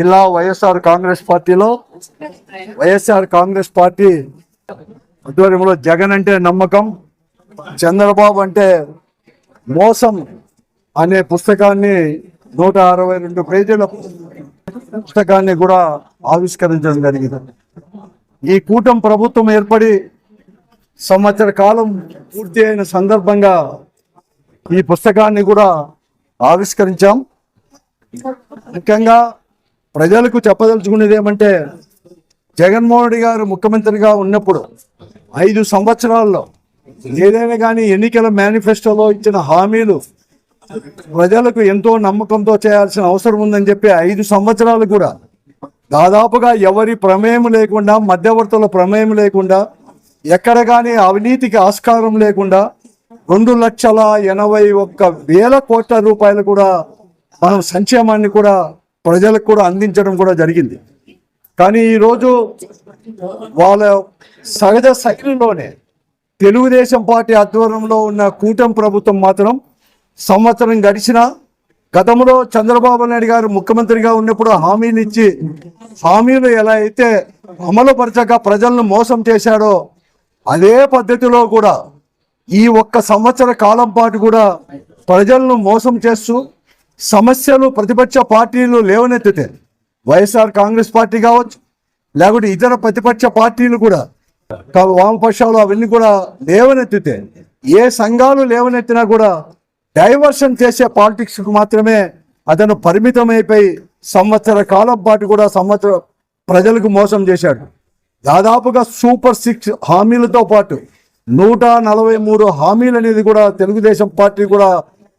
ఇలా వైఎస్ఆర్ కాంగ్రెస్ పార్టీలో వైఎస్ఆర్ కాంగ్రెస్ పార్టీ ఆధ్వర్యంలో జగన్ అంటే నమ్మకం, చంద్రబాబు అంటే మోసం అనే పుస్తకాన్ని 162 పేజీల పుస్తకాన్ని కూడా ఆవిష్కరించడం జరిగింది. ఈ కూటమి ప్రభుత్వం ఏర్పడి సంవత్సర కాలం పూర్తి అయిన సందర్భంగా ఈ పుస్తకాన్ని కూడా ఆవిష్కరించాం. ముఖ్యంగా ప్రజలకు చెప్పదలుచుకునేది ఏమంటే, జగన్మోహన్ రెడ్డి గారు ముఖ్యమంత్రిగా ఉన్నప్పుడు 5 సంవత్సరాల్లో ఏదైనా కానీ ఎన్నికల మేనిఫెస్టోలో ఇచ్చిన హామీలు ప్రజలకు ఎంతో నమ్మకంతో చేయాల్సిన అవసరం ఉందని చెప్పి 5 సంవత్సరాలు కూడా దాదాపుగా ఎవరి ప్రమేయం లేకుండా, మధ్యవర్తుల ప్రమేయం లేకుండా, ఎక్కడ కానీ అవినీతికి ఆస్కారం లేకుండా 2,81,000 కోట్ల రూపాయలు కూడా మనం సంక్షేమాన్ని కూడా ప్రజలకు కూడా అందించడం కూడా జరిగింది. కానీ ఈరోజు వాళ్ళ సహజ శైలిలోనే తెలుగుదేశం పార్టీ ఆధ్వర్యంలో ఉన్న కూటమి ప్రభుత్వం మాత్రం సంవత్సరం గడిచిన గతంలో చంద్రబాబు నాయుడు గారు ముఖ్యమంత్రిగా ఉన్నప్పుడు హామీలు ఇచ్చి హామీలు ఎలా అయితే అమలుపరచక ప్రజలను మోసం చేశాడో అదే పద్ధతిలో కూడా ఈ 1 సంవత్సర కాలం పాటు కూడా ప్రజలను మోసం చేస్తూ సమస్యలు ప్రతిపక్ష పార్టీలు లేవనెత్తితే, వైఎస్ఆర్ కాంగ్రెస్ పార్టీ కావచ్చు, లేకుంటే ఇతర ప్రతిపక్ష పార్టీలు కూడా వామపక్షాలు అవన్నీ కూడా లేవనెత్తితే, ఏ సంఘాలు లేవనెత్తినా కూడా డైవర్షన్ చేసే పాలిటిక్స్కు మాత్రమే అతను పరిమితమైపోయి సంవత్సర కాలం పాటు కూడా ప్రజలకు మోసం చేశాడు. దాదాపుగా సూపర్ 6 హామీలతో పాటు 143 హామీలు అనేది కూడా తెలుగుదేశం పార్టీ కూడా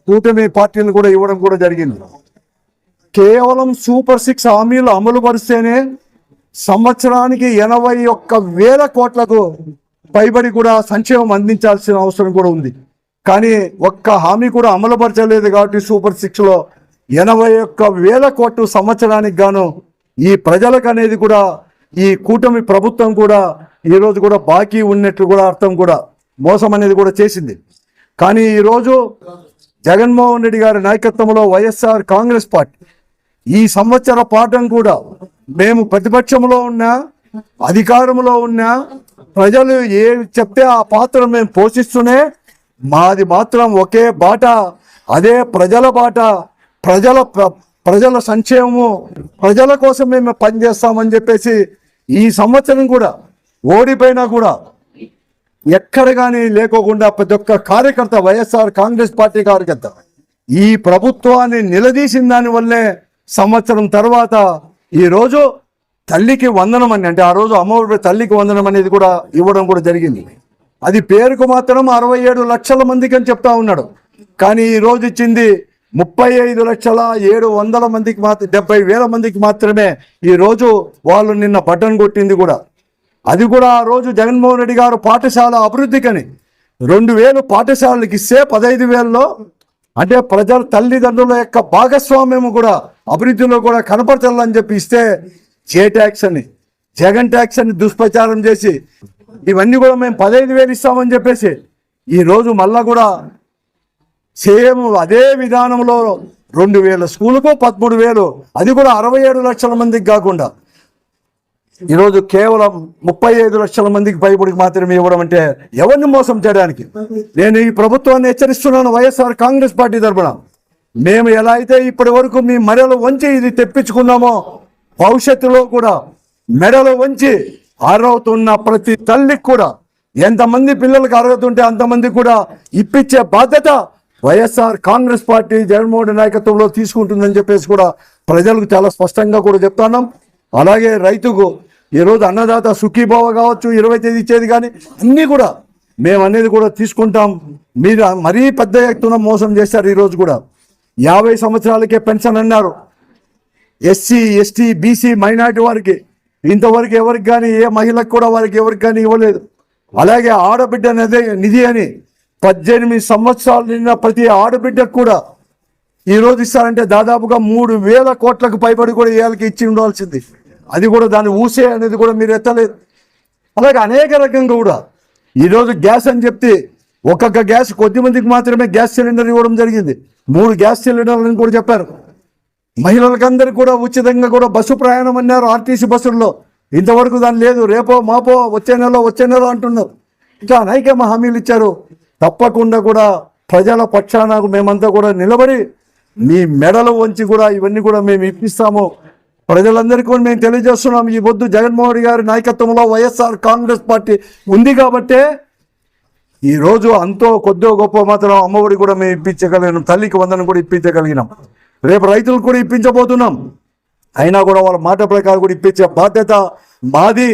కూటమి పార్టీలు కూడా ఇవ్వడం కూడా జరిగింది. కేవలం సూపర్ 6 హామీలు అమలు పరిస్తేనే సంవత్సరానికి 81,000 కోట్లకు పైబడి కూడా సంక్షేమం అందించాల్సిన అవసరం కూడా ఉంది. కానీ ఒక్క హామీ కూడా అమలుపరచలేదు కాబట్టి సూపర్ 6లో 81,000 కోట్లు సంవత్సరానికి గాను ఈ ప్రజలకు అనేది కూడా ఈ కూటమి ప్రభుత్వం కూడా ఈరోజు కూడా బాకీ ఉన్నట్లు కూడా అర్థం కూడా మోసం అనేది కూడా చేసింది. కానీ ఈరోజు జగన్మోహన్ రెడ్డి గారి నాయకత్వంలో వైఎస్ఆర్ కాంగ్రెస్ పార్టీ ఈ సంవత్సర పాఠం కూడా మేము ప్రతిపక్షంలో ఉన్నా అధికారంలో ఉన్నా ప్రజలు ఏ చెప్తే ఆ పాత్ర మేము పోషిస్తూనే మాది మాత్రం ఒకే బాట, అదే ప్రజల బాట, ప్రజల సంక్షేమము, ప్రజల కోసం మేము పనిచేస్తామని చెప్పేసి ఈ సంవత్సరం కూడా ఓడిపోయినా కూడా ఎక్కడ కానీ లేకోకుండా ప్రతి ఒక్క కార్యకర్త, వైఎస్ఆర్ కాంగ్రెస్ పార్టీ కార్యకర్త ఈ ప్రభుత్వాన్ని నిలదీసిన దానివల్లే సంవత్సరం తర్వాత ఈరోజు తల్లికి వందనం అని, అంటే ఆ రోజు అమ్మఒడి తల్లికి వందనం అనేది కూడా ఇవ్వడం కూడా జరిగింది. అది పేరుకు మాత్రం 67 లక్షల మందికి అని చెప్తా ఉన్నాడు. కానీ ఈరోజు ఇచ్చింది 35,700,000 మందికి 70,000 మందికి మాత్రమే ఈరోజు వాళ్ళు నిన్న బటన్ కొట్టింది కూడా. అది కూడా ఆ రోజు జగన్మోహన్ రెడ్డి గారు పాఠశాల అభివృద్ధికని 2,000 పాఠశాలకి ఇస్తే 15,000లో అంటే ప్రజల తల్లిదండ్రుల యొక్క భాగస్వామ్యం కూడా అభివృద్ధిలో కూడా కనపరచాలని చెప్పి ఇస్తే జే ట్యాక్స్ అని, జగన్ ట్యాక్స్ అని దుష్ప్రచారం చేసి ఇవన్నీ కూడా మేము 15,000 ఇస్తామని చెప్పేసి ఈరోజు మళ్ళా కూడా సేమ్ అదే విధానంలో 2,000 స్కూలుకు 13,000, అది కూడా 67 లక్షల మందికి కాకుండా ఈరోజు కేవలం 35 లక్షల మందికి పైబడికి మాత్రమే ఇవ్వడం అంటే ఎవరిని మోసం చేయడానికి? నేను ఈ ప్రభుత్వాన్ని హెచ్చరిస్తున్నాను. వైఎస్ఆర్ కాంగ్రెస్ పార్టీ తరఫున మేము ఎలా అయితే ఇప్పటి వరకు మీ మెడలు వంచి ఇది తెప్పించుకున్నామో భవిష్యత్తులో కూడా మెడలు వంచి అర్హతున్న ప్రతి తల్లికి కూడా ఎంతమంది పిల్లలకు అర్హత ఉంటే అంతమంది కూడా ఇప్పించే బాధ్యత వైఎస్ఆర్ కాంగ్రెస్ పార్టీ జగన్మోహన్ నాయకత్వంలో తీసుకుంటుందని చెప్పేసి కూడా ప్రజలకు చాలా స్పష్టంగా కూడా చెప్తున్నాం. అలాగే రైతుకు ఈరోజు అన్నదాత సుఖీభావ కావచ్చు, 20 తేదీ ఇచ్చేది కానీ అన్నీ కూడా మేము అనేది కూడా తీసుకుంటాం. మీరు మరీ పెద్ద ఎత్తున మోసం చేశారు. ఈరోజు కూడా 50 సంవత్సరాలకే పెన్షన్ అన్నారు. ఎస్సీ, ఎస్టీ, బీసీ, మైనార్టీ వారికి ఇంతవరకు ఎవరికి కానీ ఏ మహిళకు కూడా వారికి ఎవరికి కానీ ఇవ్వలేదు. అలాగే ఆడబిడ్డ నిధి అని 18 సంవత్సరాలు నిన్న ప్రతి ఆడబిడ్డకు కూడా ఈరోజు ఇస్తారంటే దాదాపుగా 3,000 కోట్లకు పైబడి కూడా ఏళ్ళకి ఇచ్చి ఉండాల్సింది. అది కూడా దాన్ని ఊసే అనేది కూడా మీరు ఎత్తలేదు. అలాగే అనేక రకంగా కూడా ఈరోజు గ్యాస్ అని చెప్తే ఒక్కొక్క గ్యాస్ కొద్ది మందికి మాత్రమే గ్యాస్ సిలిండర్ ఇవ్వడం జరిగింది. 3 గ్యాస్ సిలిండర్లను కూడా చెప్పారు. మహిళలకందరికీ కూడా ఉచితంగా కూడా బస్సు ప్రయాణం అన్నారు ఆర్టీసీ బస్సుల్లో. ఇంతవరకు దాని లేదు. రేపో మాపో వచ్చే నెల అంటున్నారు. ఇంకా అనేక హామీలు ఇచ్చారు. తప్పకుండా కూడా ప్రజల పక్షాన మేమంతా కూడా నిలబడి మీ మెడలు వంచి కూడా ఇవన్నీ కూడా మేము ఇప్పిస్తాము. ప్రజలందరికీ కూడా మేము తెలియజేస్తున్నాం. ఈ పొద్దు జగన్మోహన్ రెడ్డి గారి నాయకత్వంలో వైఎస్ఆర్ కాంగ్రెస్ పార్టీ ఉంది కాబట్టే ఈరోజు అంతో కొద్దో గొప్ప మాత్రం అమ్మఒడి కూడా మేము ఇప్పించగలిగినాం. తల్లికి వందనం కూడా ఇప్పించగలిగినాం. రేపు రైతులకు కూడా ఇప్పించబోతున్నాం. అయినా కూడా వాళ్ళ మాట ప్రకారం కూడా ఇప్పించే బాధ్యత మాది.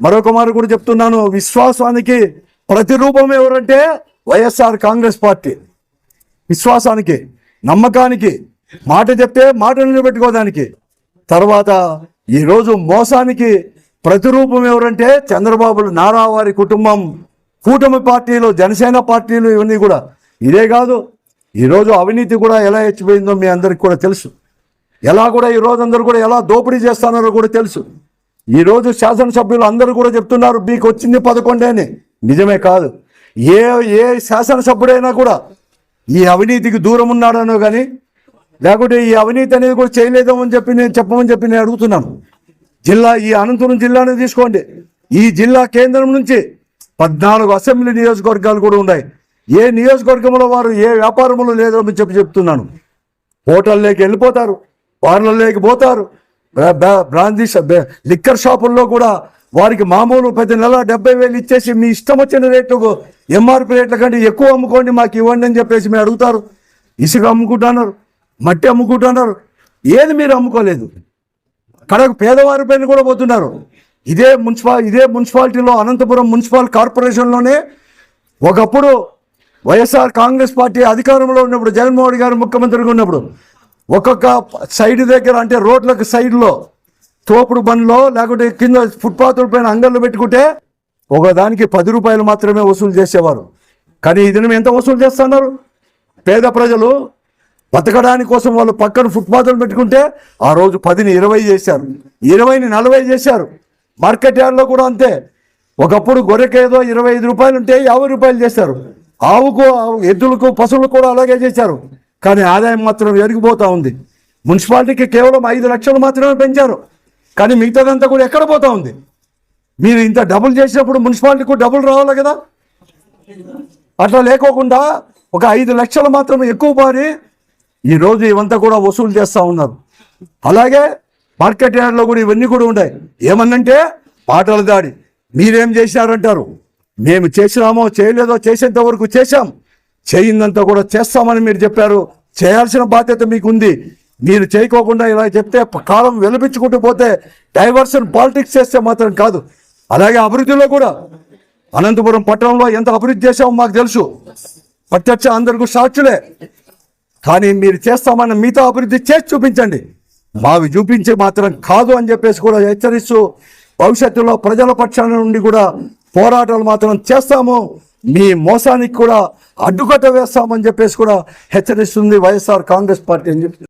మరొక మాట కూడా చెప్తున్నాను, విశ్వాసానికి ప్రతిరూపం ఎవరంటే వైఎస్ఆర్ కాంగ్రెస్ పార్టీ. విశ్వాసానికి, నమ్మకానికి, మాట చెప్తే మాట నిలబెట్టుకోవడానికి. తర్వాత ఈరోజు మోసానికి ప్రతిరూపం ఎవరంటే చంద్రబాబు నారా వారి కుటుంబం, కూటమి పార్టీలు, జనసేన పార్టీలు, ఇవన్నీ కూడా. ఇదే కాదు, ఈరోజు అవినీతి కూడా ఎలా హెచ్చిపోయిందో మీ అందరికి కూడా తెలుసు. ఎలా కూడా ఈరోజు అందరూ కూడా ఎలా దోపిడీ చేస్తున్నారో కూడా తెలుసు. ఈరోజు శాసనసభ్యులు అందరూ కూడా చెప్తున్నారు మీకు వచ్చింది 11 అని. నిజమే కాదు. ఏ శాసనసభ్యుడైనా కూడా ఈ అవినీతికి దూరం ఉన్నాడనో కానీ, లేకుంటే ఈ అవినీతి అనేది కూడా చేయలేదని చెప్పి నేను అడుగుతున్నాను. ఈ అనంతపురం జిల్లాను తీసుకోండి. ఈ జిల్లా కేంద్రం నుంచి 14 అసెంబ్లీ నియోజకవర్గాలు కూడా ఉన్నాయి. ఏ నియోజకవర్గంలో వారు ఏ వ్యాపారంలో లేదో అని చెప్తున్నాను. హోటల్లోకి వెళ్ళిపోతారు, బార్లలోకి పోతారు, బ్రాందీ లిక్కర్ షాపుల్లో కూడా వారికి మామూలు ప్రతి నెల 70,000 ఇచ్చేసి మీ ఇష్టం వచ్చిన రేట్లకు ఎంఆర్పి రేట్ల కంటే ఎక్కువ అమ్ముకోండి మాకు ఇవ్వండి అని చెప్పేసి మీరు అడుగుతారు. ఇసుక అమ్ముకుంటున్నారు, మట్టి అమ్ముకుంటున్నారు. ఏది మీరు అమ్ముకోలేదు. కడకు పేదవారి పైన కూడా పోతున్నారు. ఇదే మున్సిపాలిటీలో అనంతపురం మున్సిపల్ కార్పొరేషన్లోనే ఒకప్పుడు వైఎస్ఆర్ కాంగ్రెస్ పార్టీ అధికారంలో ఉన్నప్పుడు, జగన్మోహన్ గారు ముఖ్యమంత్రిగా ఉన్నప్పుడు, ఒక్కొక్క సైడ్ దగ్గర అంటే రోడ్లకు సైడ్లో తోపుడు బండ్లో లేకుంటే కింద ఫుట్పాత్ల పైన అంగళ్ళు పెట్టుకుంటే ఒకదానికి 10 రూపాయలు మాత్రమే వసూలు చేసేవారు. కానీ ఈ దినం ఎంత వసూలు చేస్తున్నారు? పేద ప్రజలు బతకడానికి కోసం వాళ్ళు పక్కన ఫుట్పాత్లు పెట్టుకుంటే ఆ రోజు 10ని 20 చేశారు, 20ని 40 చేశారు. మార్కెట్ యార్డ్లో కూడా అంతే. ఒకప్పుడు గొర్రెకేదో 25 రూపాయలు ఉంటే 50 రూపాయలు చేశారు. ఆవుకు, ఎద్దులకు, పశువులకు కూడా అలాగే చేశారు. కానీ ఆదాయం మాత్రం ఎరిగిపోతూ ఉంది. మున్సిపాలిటీకి కేవలం 5 లక్షలు మాత్రమే పెంచారు. కానీ మిగతాదంతా కూడా ఎక్కడ పోతా ఉంది? మీరు ఇంత డబుల్ చేసినప్పుడు మున్సిపాలిటీకి డబుల్ రావాలి కదా. అట్లా లేకోకుండా ఒక 5 లక్షలు మాత్రం ఎక్కువ పారి ఈరోజు ఇవంతా కూడా వసూలు చేస్తూ ఉన్నారు. అలాగే మార్కెట్ యార్డ్లో కూడా ఇవన్నీ కూడా ఉన్నాయి. ఏమన్నంటే మాటల దాడి. మీరేం చేశారంటారు. మేము చేసినామో చేయలేదో చేసేంత వరకు చేశాం, చేయిందంతా కూడా చేస్తామని మీరు చెప్పారు. చేయాల్సిన బాధ్యత మీకుంది. మీరు చేయకోకుండా ఇలా చెప్తే కాలం వెలిపించుకుంటూ పోతే డైవర్షన్ పాలిటిక్స్ చేస్తే మాత్రం కాదు. అలాగే అభివృద్ధిలో కూడా అనంతపురం పట్టణంలో ఎంత అభివృద్ధి చేశామో మాకు తెలుసు. ప్రత్యక్ష అందరికీ సాక్షులే. కానీ మీరు చేస్తామన్న మిగతా అభివృద్ధి చేసి చూపించండి, మావి చూపించి మాత్రం కాదు అని చెప్పేసి కూడా హెచ్చరిస్తూ భవిష్యత్తులో ప్రజల పక్షాన నుండి కూడా పోరాటాలు మాత్రం చేస్తాము, మీ మోసానికి కూడా అడ్డుకట్ట వేస్తామని చెప్పేసి కూడా హెచ్చరిస్తుంది వైఎస్ఆర్ కాంగ్రెస్ పార్టీ అని చెప్పి